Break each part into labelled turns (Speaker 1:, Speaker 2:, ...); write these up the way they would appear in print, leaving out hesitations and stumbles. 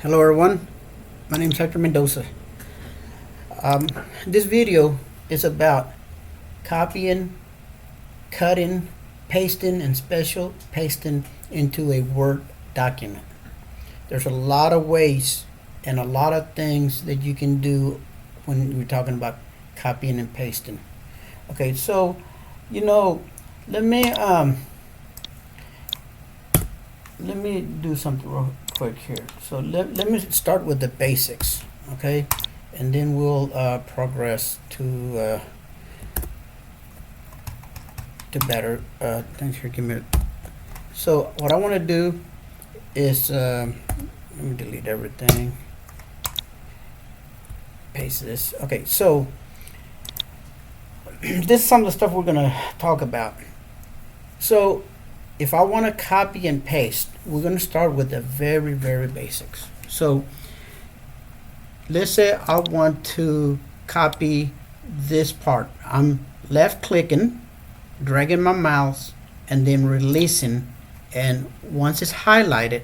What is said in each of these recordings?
Speaker 1: Hello everyone, my name is Hector Mendoza. This video is about copying, cutting, pasting, and special pasting into a Word document. There's a lot of ways and a lot of things that you can do when you're talking about copying and pasting. Okay, so let me do something real quick here. So let me start with the basics, okay, and then we'll progress to better things here. Give me. So what I want to do is let me delete everything. Paste this. Okay, so this is some of the stuff we're gonna talk about. So if I want to copy and paste, we're going to start with the very basics. So let's say I want to copy this part. I'm left clicking, dragging my mouse, and then releasing. And once it's highlighted,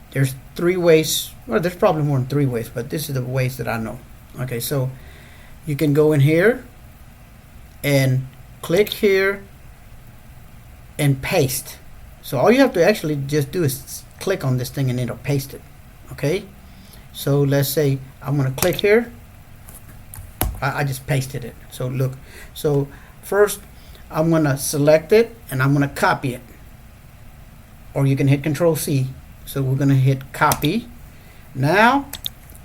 Speaker 1: there's three ways. Well, there's probably more than three ways, but this is the ways that I know. Okay, so you can go in here and click here and paste. So all you have to actually just do is click on this thing and it'll paste it. Okay, so let's say I'm gonna click here. I just pasted it. So look, so first I'm gonna select it and I'm gonna copy it, or you can hit Control C. So we're gonna hit copy. Now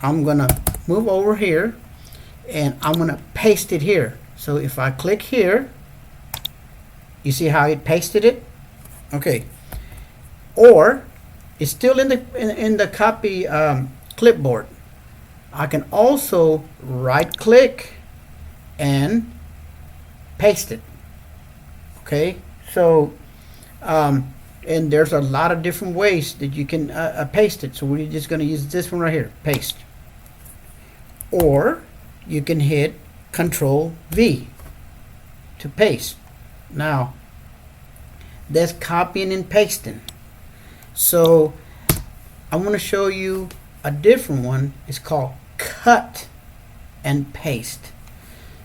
Speaker 1: I'm gonna move over here and I'm gonna paste it here. So if I click here, you see how it pasted it? Okay. Or it's still in the copy clipboard. I can also right click and paste it. Okay. So and there's a lot of different ways that you can paste it. So we're just going to use this one right here, paste. Or you can hit Control V to paste. Now that's copying and pasting. So I'm going to show you a different one. It's called cut and paste.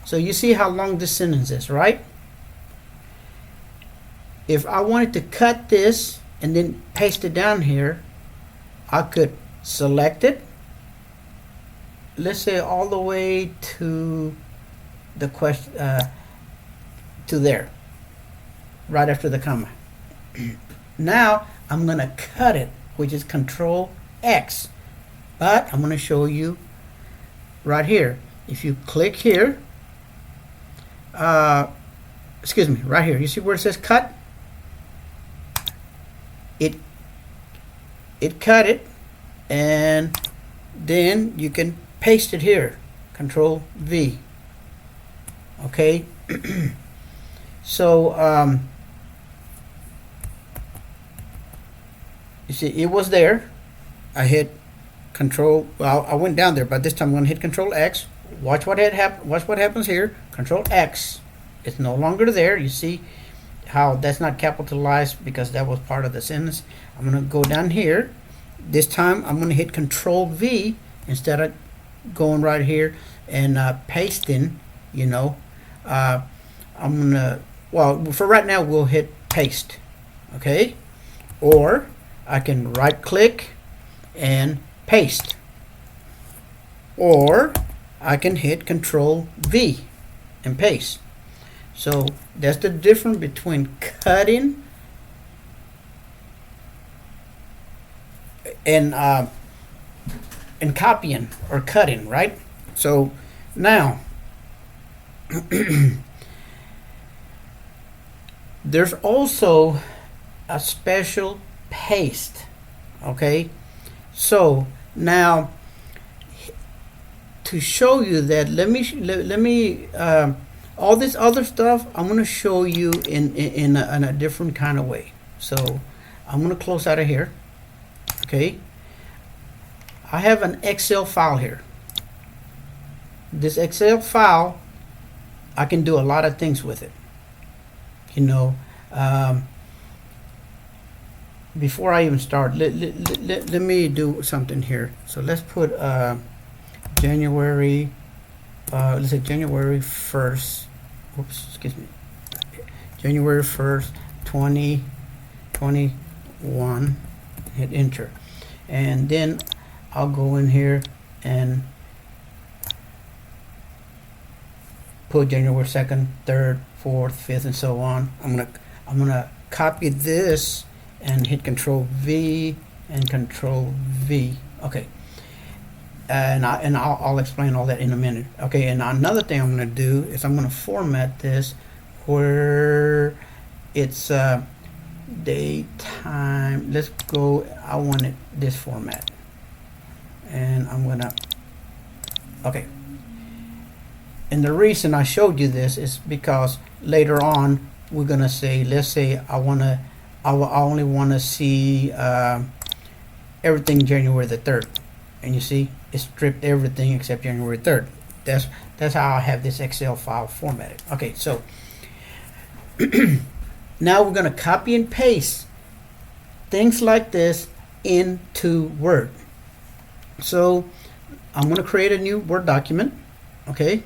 Speaker 1: So you see how long this sentence is, right? If I wanted to cut this and then paste it down here, I could select it, let's say all the way to the question to there, right after the comma. Now I'm going to cut it, which is Control X. But I'm going to show you right here. If you click here, excuse me, right here, you see where it says cut? It cut it, and then you can paste it here. Control V. Okay. So you see it was there. I hit Control. Well, I went down there, but this time I'm going to hit Control X. Watch what watch what happens here. Control X. It's no longer there. You see how that's not capitalized because that was part of the sentence. I'm going to go down here. This time I'm going to hit Control V instead of going right here and pasting. You know, I'm going to. Well, for right now we'll hit paste. Okay, or I can right click and paste, or I can hit Control V and paste. So that's the difference between cutting and copying or cutting, right? So now there's also a special paste. Okay, so now to show you that, let me all this other stuff I'm going to show you in a different kind of way. So I'm going to close out of here. Okay, I have an Excel file here. This Excel file, I can do a lot of things with it. You know, before I even start, let me do something here. So let's put January, let's say January 1st, oops, excuse me, January 1st, 2021, hit enter. And then I'll go in here and put January 2nd, 3rd, 4th, 5th, and so on. I'm gonna copy this and hit Control V and Control V. Okay, and I'll explain all that in a minute. Okay, and another thing I'm gonna do is I'm gonna format this where it's date, time. Let's go. I want it this format, and I'm gonna. Okay. And the reason I showed you this is because later on we're gonna say, let's say I only want to see everything January the 3rd, and you see it stripped everything except January 3rd. That's how I have this Excel file formatted. Okay, so now we're gonna copy and paste things like this into Word. So I'm gonna create a new Word document. Okay.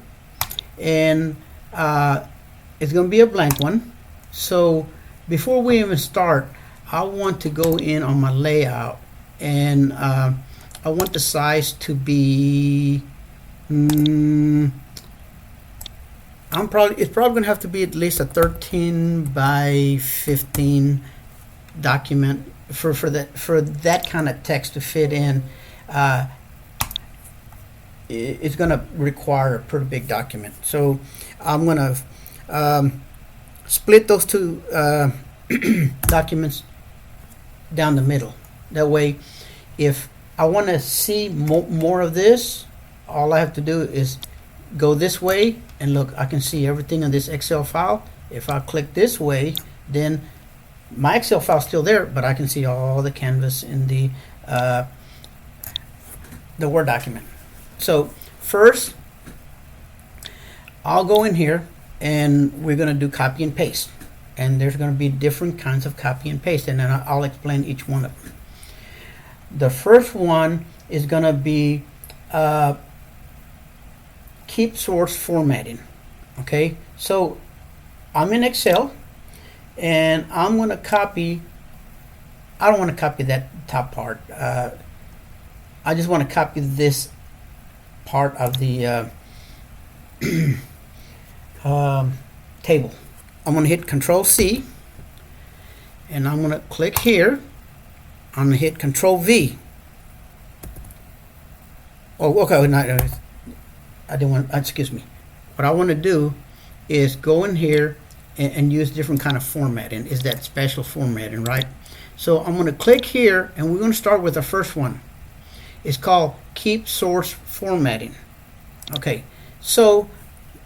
Speaker 1: And it's going to be a blank one. So before we even start, I want to go in on my layout, and I want the size to be it's probably going to have to be at least a 13 by 15 document for that kind of text to fit in. It's going to require a pretty big document. So I'm going to split those two documents down the middle. That way, if I want to see more of this, all I have to do is go this way, and look, I can see everything in this Excel file. If I click this way, then my Excel file is still there, but I can see all the canvas in the Word document. So first, I'll go in here and we're going to do copy and paste. And there's going to be different kinds of copy and paste, and then I'll explain each one of them. The first one is going to be keep source formatting. Okay, so I'm in Excel and I'm going to copy. I don't want to copy that top part. I just want to copy this part of the table. I'm going to hit Control C, and I'm going to click here. I'm going to hit Control V. Oh, okay. No, I didn't want. Excuse me. What I want to do is go in here and use different kind of formatting. Is that special formatting, right? So I'm going to click here, and we're going to start with the first one. It's called Keep Source Formatting. Okay, so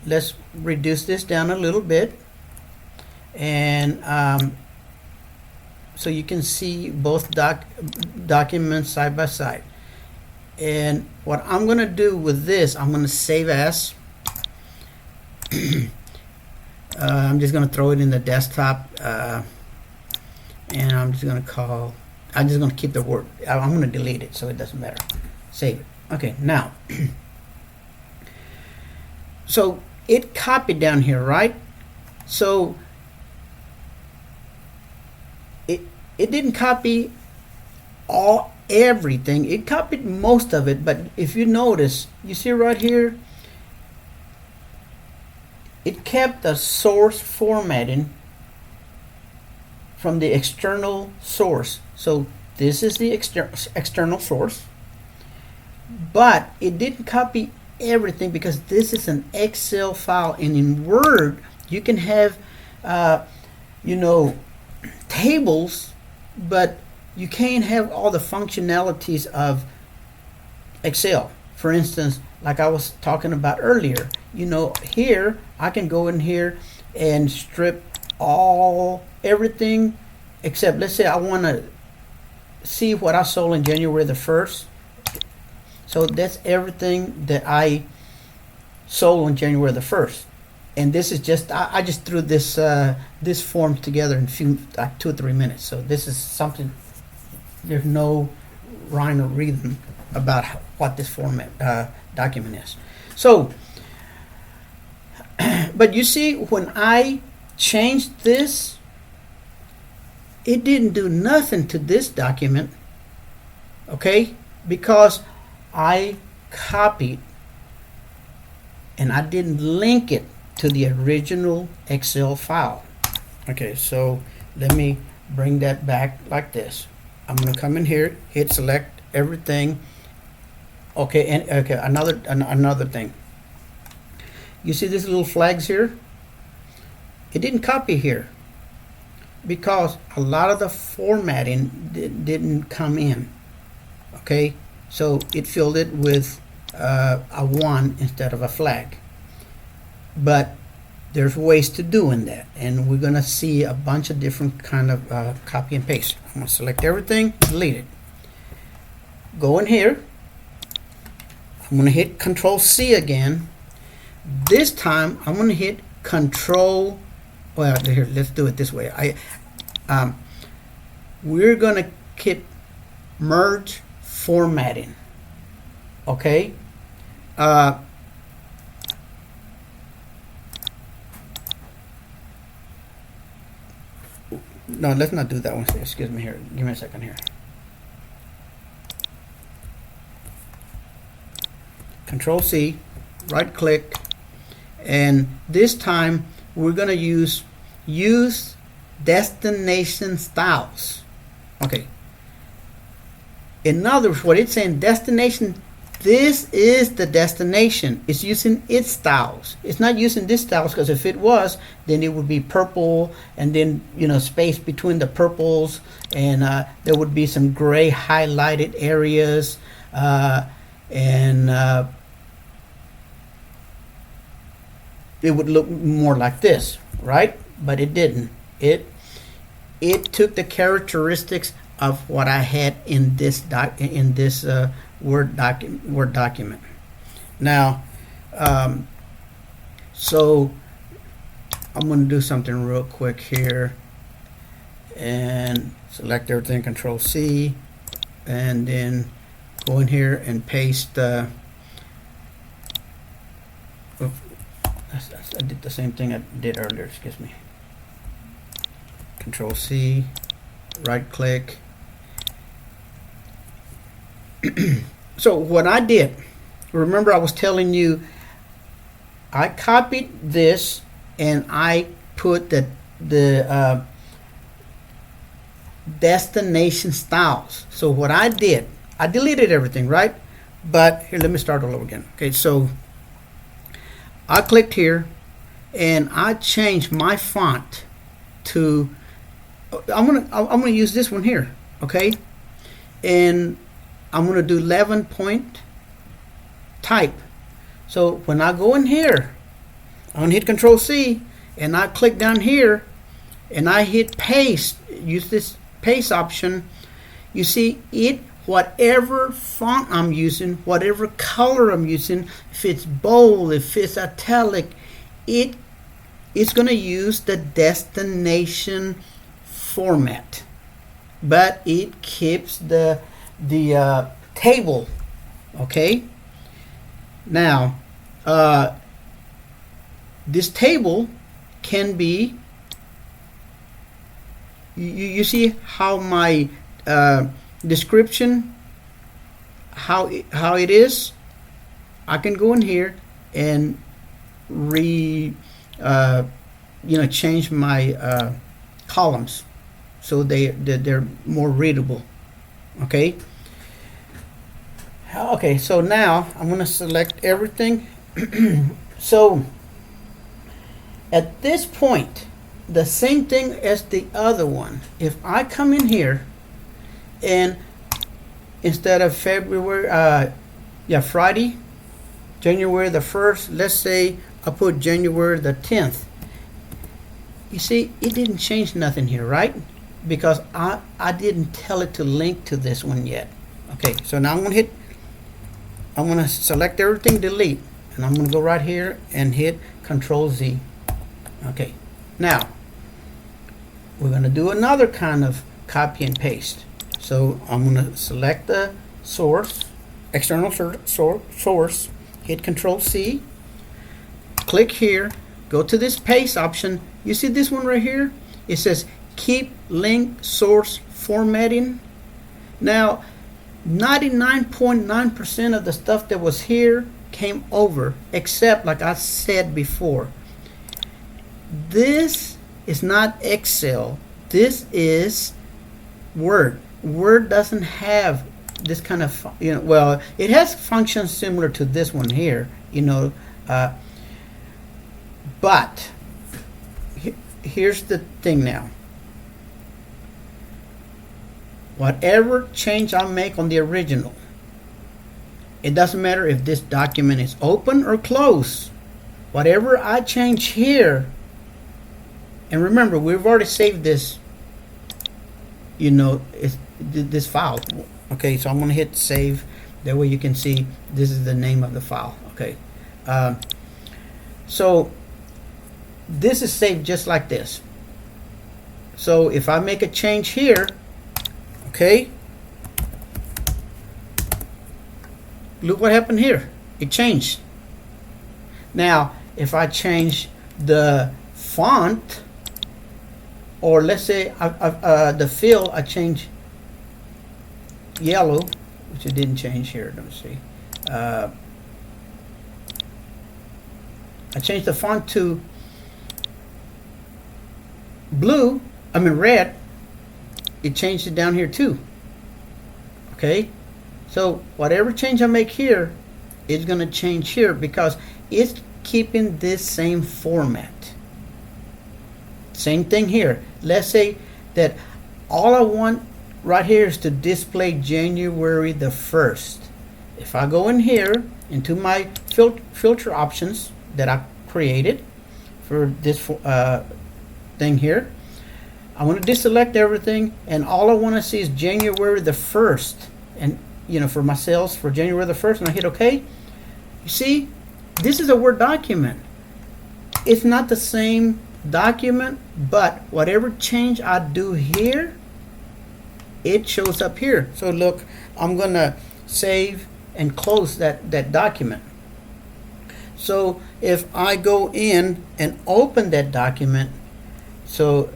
Speaker 1: let's reduce this down a little bit, and so you can see both documents side by side. And what I'm going to do with this, I'm going to save as. I'm just going to throw it in the desktop, and I'm just going to call. I'm just going to keep the word. I'm going to delete it so it doesn't matter. Save it. Okay, now. So it copied down here, right? So it didn't copy everything. It copied most of it, but if you notice, you see right here, it kept the source formatting from the external source. So this is the external source, but it didn't copy everything because this is an Excel file, and in Word you can have tables, but you can't have all the functionalities of Excel. For instance, like I was talking about earlier, here I can go in here and strip everything except, let's say I want to see what I sold in January the 1st. So that's everything that I sold on January the 1st. And this is just, I just threw this form together in 2 or 3 minutes. So this is something there's no rhyme or reason about what this format document is. So, but you see, when I changed this, it didn't do nothing to this document, okay? Because I copied and I didn't link it to the original Excel file. Okay, so let me bring that back like this. I'm going to come in here, hit select everything. Okay, and okay, another thing. You see these little flags here? It didn't copy here because a lot of the formatting didn't come in. Okay, so it filled it with a 1 instead of a flag. But there's ways to doing that, and we're gonna see a bunch of different kind of copy and paste. I'm gonna select everything, delete it. Go in here. I'm gonna hit Control C again. This time I'm gonna hit Control. Well, here, let's do it this way. We're gonna keep merge formatting. Okay. No, let's not do that one. Excuse me here. Give me a second here. Control C, right click, and this time we're going to use destination styles. Okay. In other words, what it's saying, destination, this is the destination. It's using its styles. It's not using this styles, because if it was, then it would be purple, and then, you know, space between the purples, and there would be some gray highlighted areas, and it would look more like this, right? But it didn't. It took the characteristics of what I had in this Word document. Now, so I'm going to do something real quick here, and select everything, Control C, and then go in here and paste. I did the same thing I did earlier. Excuse me. Control C, right click. So what I did, remember I was telling you, I copied this and I put the destination styles. So what I did, I deleted everything, right? But here, let me start all over again. Okay, so I clicked here and I changed my font to, I'm gonna use this one here, okay? And I'm going to do 11 point type. So when I go in here, I'm going to hit Control C, and I click down here, and I hit paste. Use this paste option. You see it, whatever font I'm using, whatever color I'm using, if it's bold, if it's italic, it's going to use the destination format, but it keeps the table. Okay, now this table can be, you see how my description, how it is. I can go in here and change my columns so they're more readable. Okay. Okay, so now I'm going to select everything. So at this point, the same thing as the other one. If I come in here and instead of Friday, January the 1st, let's say I put January the 10th. You see, it didn't change nothing here, right? Because I didn't tell it to link to this one yet. Okay, so now I'm going to select everything, delete, and I'm going to go right here and hit Control Z. Okay, now we're going to do another kind of copy and paste. So I'm going to select the source, external source, hit Control C, click here, go to this paste option. You see this one right here? It says keep link source formatting. Now 99.9% of the stuff that was here came over, except like I said before, this is not Excel, this is Word. Word doesn't have this kind of, well, it has functions similar to this one here, but here's the thing now. Whatever change I make on the original, it doesn't matter if this document is open or closed. Whatever I change here, and remember, we've already saved this, this file. Okay, so I'm going to hit save. That way you can see this is the name of the file. Okay, so this is saved just like this. So if I make a change here, okay, look what happened here. It changed. Now, if I change the font, or let's say the fill, I change yellow, which it didn't change here. Let me see. I changed the font to red. It changed it down here too. Okay, so whatever change I make here is going to change here because it's keeping this same format. Same thing here. Let's say that all I want right here is to display January the 1st. If I go in here into my filter options that I created for this thing here, I want to deselect everything, and all I want to see is January the 1st, and for my sales for January the 1st, and I hit OK. You see, this is a Word document. It's not the same document, but whatever change I do here, it shows up here. So look, I'm gonna save and close that document. So if I go in and open that document, so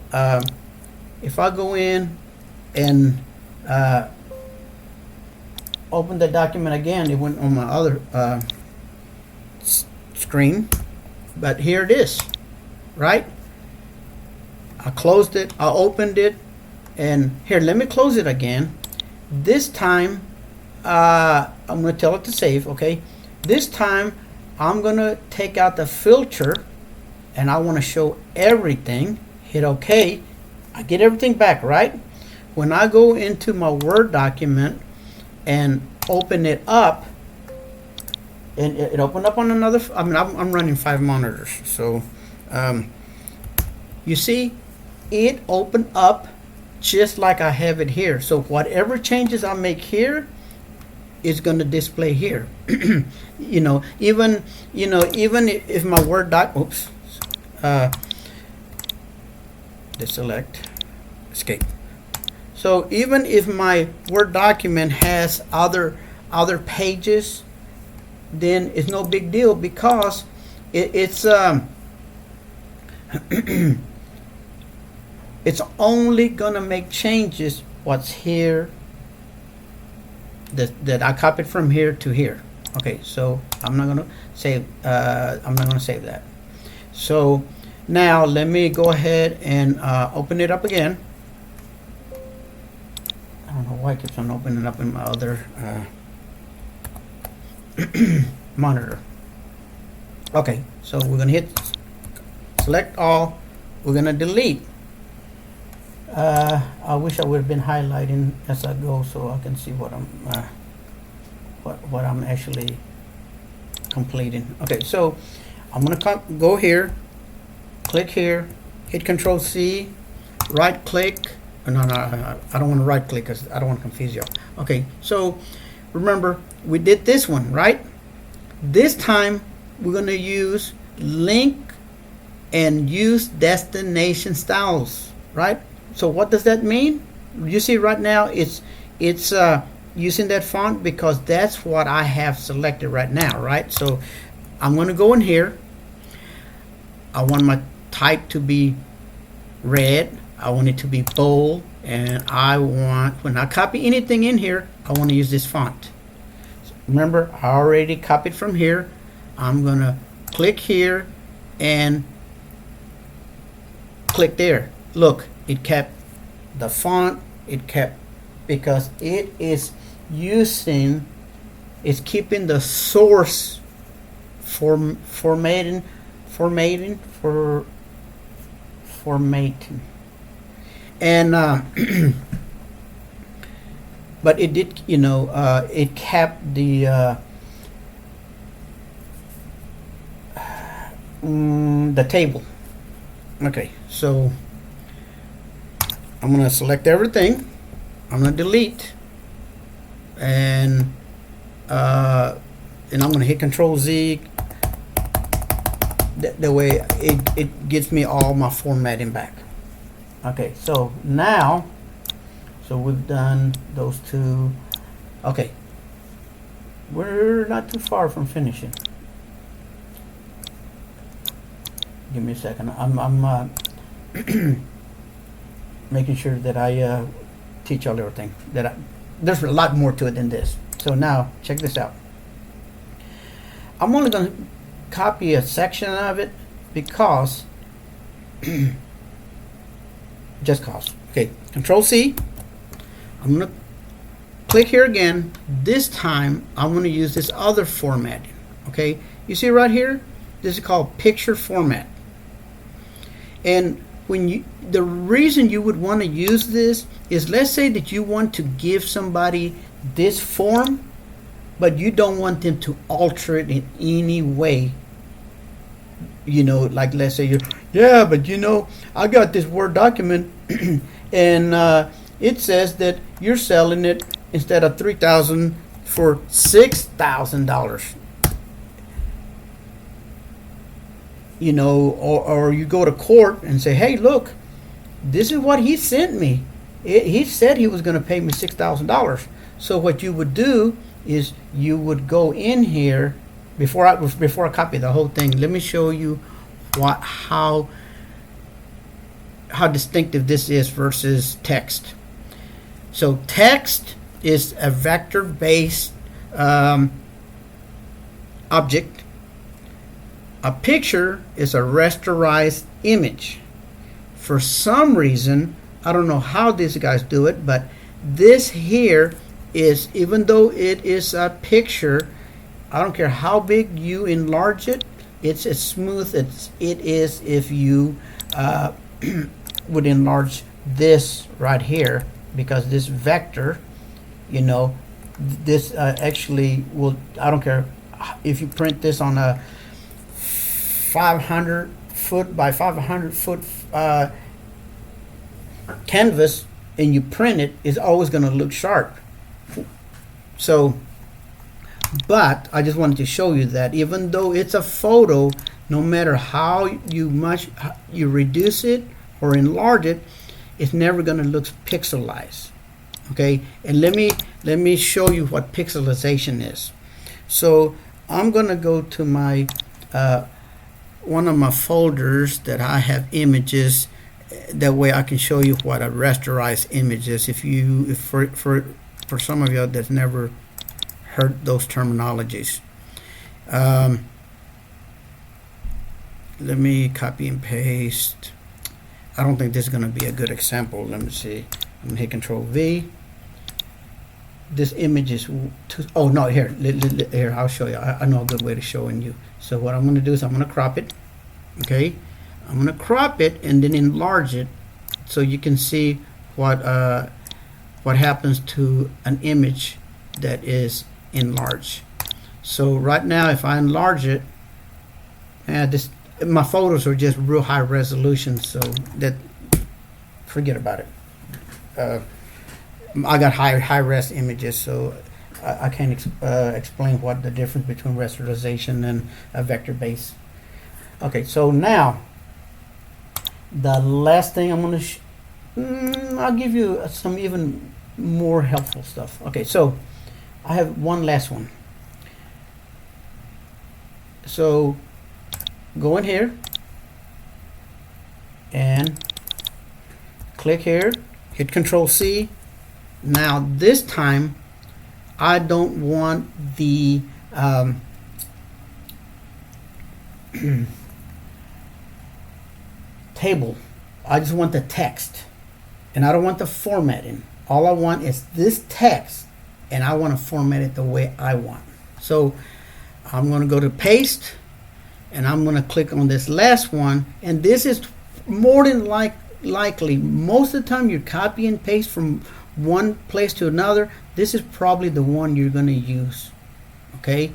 Speaker 1: if I go in and open the document again, it went on my other screen, but here it is, right? I closed it, I opened it, and here, let me close it again. This time, I'm going to tell it to save, okay? This time, I'm going to take out the filter, and I want to show everything. Hit OK. I get everything back, right? When I go into my Word document and open it up, and it opened up on another, I'm running 5 monitors, so you see, it opened up just like I have it here. So whatever changes I make here is going to display here. Even if my Word doc, deselect, escape. So even if my Word document has other pages, then it's no big deal because it's it's only gonna make changes what's here that I copied from here to here. Okay, so I'm not gonna save that. So now let me go ahead and open it up again. I don't know why it keeps on opening up in my other monitor. Okay, so we're gonna hit select all. We're gonna delete. I wish I would have been highlighting as I go so I can see what I'm actually completing. Okay, so I'm gonna go here, click here, hit Control C, right click. No, I don't want to right click because I don't want to confuse you. Okay, so remember we did this one, right? This time we're gonna use link and use destination styles, right? So what does that mean? You see right now it's it's using that font because that's what I have selected right now, right? So I'm going to go in here. I want my type to be red. I want it to be bold, and I want, when I copy anything in here, I want to use this font. Remember, I already copied from here. I'm going to click here and click there. Look, it kept the font, it kept, because it is using, it's keeping the source formatting. And but it did, it kept the table. Okay, so I'm gonna select everything. I'm gonna delete, and I'm gonna hit Control Z. That way it gives me all my formatting back. Okay, so now, so we've done those two. Okay, we're not too far from finishing. Give me a second. I'm making sure that I teach y'all everything. There's a lot more to it than this. So now, check this out. I'm only going to copy a section of it because just cause. Okay, Control C. I'm going to click here again. This time I'm going to use this other formatting. Okay, you see right here, this is called picture format. And when the reason you would want to use this is, let's say that you want to give somebody this form, but you don't want them to alter it in any way. Like, let's say but I got this Word document and it says that you're selling it instead of $3,000 for $6,000. Or you go to court and say, hey, look, this is what he sent me. He said he was going to pay me $6,000. So what you would do is you would go in here, before I copy the whole thing, let me show you how distinctive this is versus text. So text is a vector-based object. A picture is a rasterized image. For some reason, I don't know how these guys do it, but this here is, even though it is a picture, I don't care how big you enlarge it, it's as smooth as it is if you would enlarge this right here, because this vector, this actually will, I don't care if you print this on a 500 foot by 500 foot canvas and you print it, it's always going to look sharp. So, but I just wanted to show you that even though it's a photo, no matter how you reduce it or enlarge it, it's never going to look pixelized. Okay, and let me show you what pixelization is. So I'm going to go to my one of my folders that I have images. That way I can show you what a rasterized image is. If for some of you that's never heard those terminologies. Let me copy and paste. I don't think this is going to be a good example. Let me see. I'm going to hit Control V. This image is oh no, here I'll show you. I know a good way to showing you. So what I'm going to do is I'm going to crop it. Okay, I'm going to crop it and then enlarge it so you can see what happens to an image that is enlarged. So right now, if I enlarge it, my photos are just real high resolution, so that forget about it. I got high res images, so I can't explain what the difference between rasterization and a vector base. Okay, so now the last thing I'm going to I'll give you some even more helpful stuff. Okay, so I have one last one. So go in here and click here, hit Control C. Now this time I don't want the table. I just want the text, and I don't want the formatting. All I want is this text, and I want to format it the way I want. So I'm going to go to paste, and I'm going to click on this last one, and this is more than likely, most of the time you copy and paste from one place to another, this is probably the one you're going to use. Okay,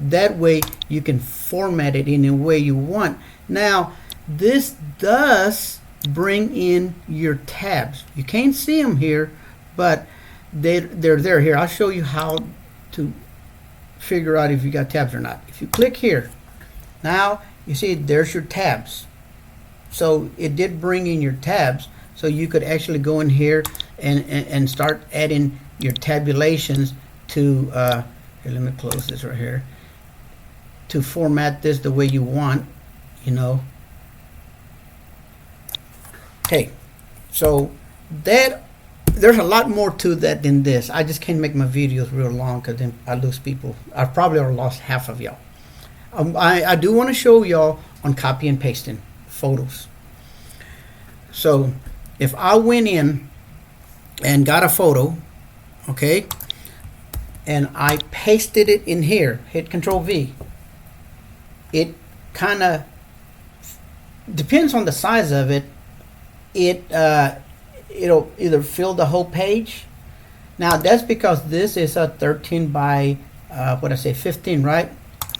Speaker 1: that way you can format it in a way you want. Now this does bring in your tabs. You can't see them here, but they're there. Here, I'll show you how to figure out if you got tabs or not. If you click here, now you see there's your tabs. So it did bring in your tabs, so you could actually go in here and start adding your tabulations to here, let me close this right here, to format this the way you want, you know. Okay, so that there's a lot more to that than this. I just can't make my videos real long because then I lose people. I probably already lost half of y'all. I do want to show y'all on copy and pasting photos. So if I went in and got a photo, okay, and I pasted it in here, hit Control V, it kind of depends on the size of it. It'll either fill the whole page. Now that's because this is a 13 by 15, right?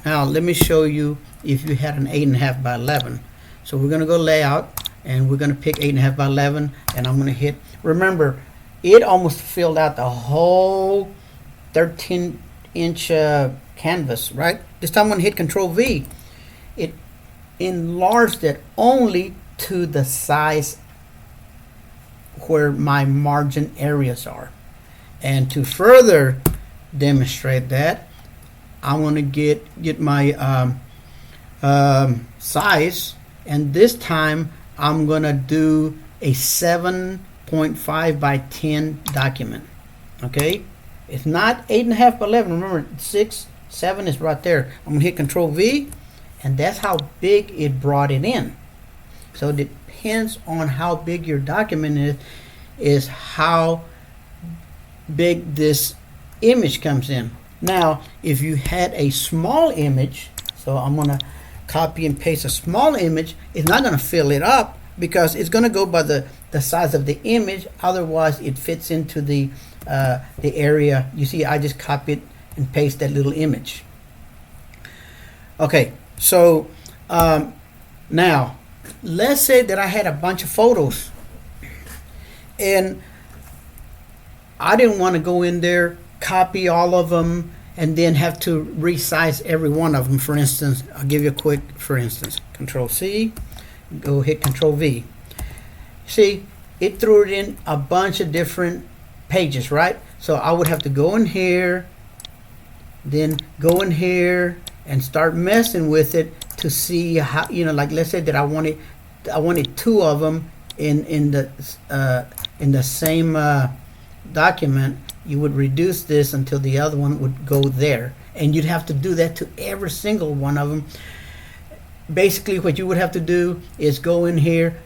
Speaker 1: Now let me show you if you had an 8.5 by 11. So we're going to go layout, and we're going to pick 8.5 by 11, and I'm going to hit. Remember, it almost filled out the whole 13-inch canvas, right? This time I'm going to hit Control V. It enlarged it only to the size where my margin areas are. And to further demonstrate that, I want to get my size, and this time I'm gonna do a 7.5 by 10 document. Okay, it's not 8.5 by 11. Remember, 6, 7 is right there. I'm gonna hit Control V, and that's how big it brought it in. So it depends on how big your document is how big this image comes in. Now if you had a small image, so I'm gonna copy and paste a small image, it's not gonna fill it up because it's gonna go by the size of the image. Otherwise it fits into the area. You see, I just copied and paste that little image. Okay, so now let's say that I had a bunch of photos and I didn't want to go in there, copy all of them, and then have to resize every one of them. For instance, I'll give you a quick, for instance, Control C, go hit Control V. See, it threw it in a bunch of different pages, right? So I would have to go in here, then go in here and start messing with it to see how, you know, like let's say that I wanted 2 of them in the same document. You would reduce this until the other one would go there, and you'd have to do that to every single one of them. Basically what you would have to do is go in here,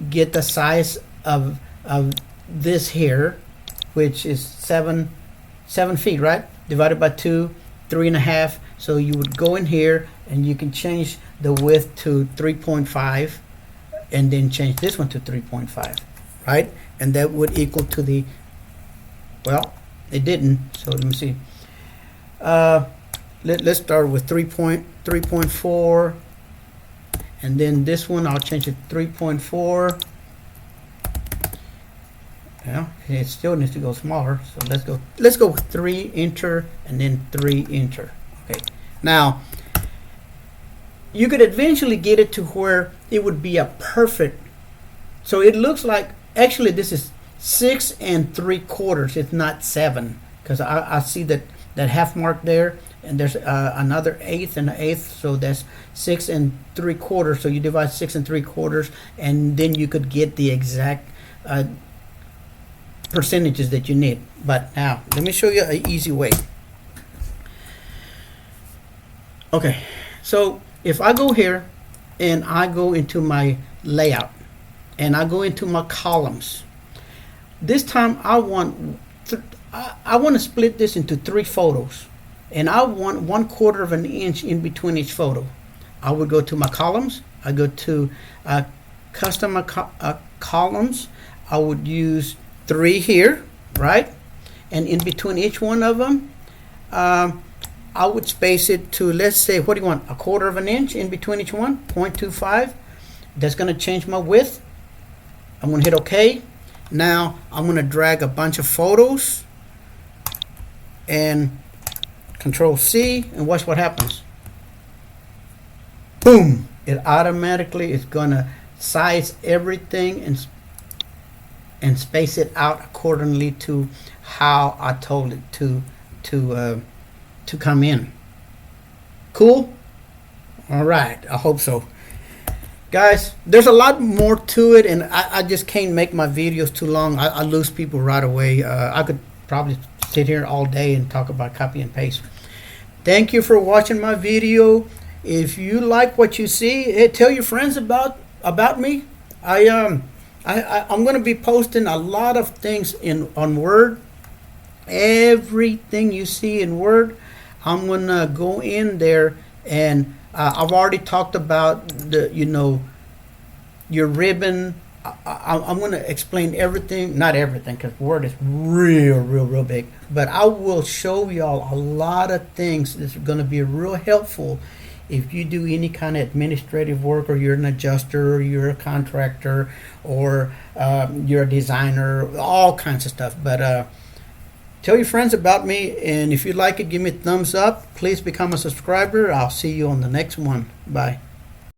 Speaker 1: get the size of this here, which is 7 feet, right, divided by 2, 3.5. So you would go in here and you can change the width to 3.5 and then change this one to 3.5, right? And that would equal to the, well, it didn't, so let me see. Let's start with 3.4, and then this one I'll change it to 3.4. Yeah, it still needs to go smaller, so let's go with 3, enter, and then 3, enter. Okay, now you could eventually get it to where it would be a perfect, so it looks like, actually this is 6 3/4. It's not 7, because I see that half mark there, and there's another eighth and an eighth, so that's 6 3/4. So you divide 6 3/4, and then you could get the exact percentages that you need. But now let me show you an easy way. Okay, so if I go here and I go into my layout and I go into my columns, this time I want to split this into 3 photos, and I want 1/4 of an inch in between each photo. I would go to my columns. I go to custom columns. I would use 3 here, right? And in between each one of them, I would space it to, let's say, what do you want? 1/4 of an inch in between each one, 0.25. That's going to change my width. I'm going to hit OK. Now I'm going to drag a bunch of photos and Control C, and watch what happens. Boom! It automatically is going to size everything and space it out accordingly to how I told it to come in. Cool? All right, I hope so. Guys, there's a lot more to it, and I just can't make my videos too long. I lose people right away. I could probably sit here all day and talk about copy and paste. Thank you for watching my video. If you like what you see, tell your friends about me. I'm going to be posting a lot of things on Word. Everything you see in Word, I'm going to go in there, and I've already talked about your ribbon. I'm going to explain everything, not everything, because Word is real big, but I will show y'all a lot of things that's going to be real helpful if you do any kind of administrative work, or you're an adjuster, or you're a contractor, or you're a designer, all kinds of stuff. But tell your friends about me, and if you like it, give me a thumbs up. Please become a subscriber. I'll see you on the next one. Bye.